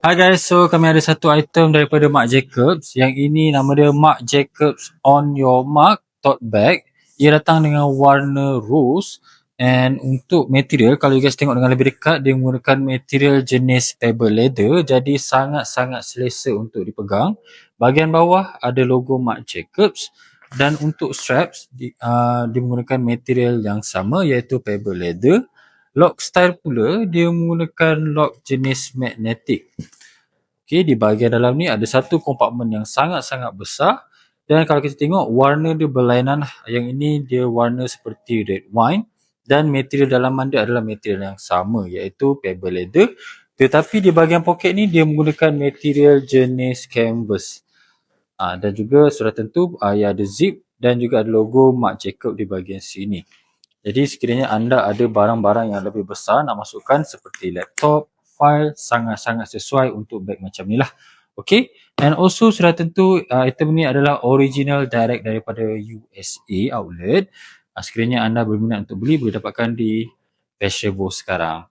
Hi guys, so kami ada satu item daripada Marc Jacobs. Yang ini nama dia Marc Jacobs On Your Mark Tote Bag. Ia datang dengan warna rose. And untuk material, kalau you guys tengok dengan lebih dekat, dia menggunakan material jenis pebble leather. Jadi sangat-sangat selesa untuk dipegang. Bahagian bawah ada logo Marc Jacobs. Dan untuk straps, dia menggunakan material yang sama iaitu pebble leather. Lock style pula, dia menggunakan lock jenis magnetic. Okey, di bahagian dalam ni ada satu kompartmen yang sangat-sangat besar dan kalau kita tengok warna dia berlainan. Yang ini dia warna seperti red wine dan material dalaman dia adalah material yang sama iaitu pebble leather, tetapi di bahagian poket ni dia menggunakan material jenis canvas. Dan juga sudah tentu ia ada zip dan juga ada logo Marc Jacob di bahagian sini. Jadi sekiranya anda ada barang-barang yang lebih besar nak masukkan seperti laptop, file, sangat-sangat sesuai untuk beg macam ni lah. Okay, and also sudah tentu item ni adalah original direct daripada USA outlet. Sekiranya anda berminat untuk beli, boleh dapatkan di Fashionable sekarang.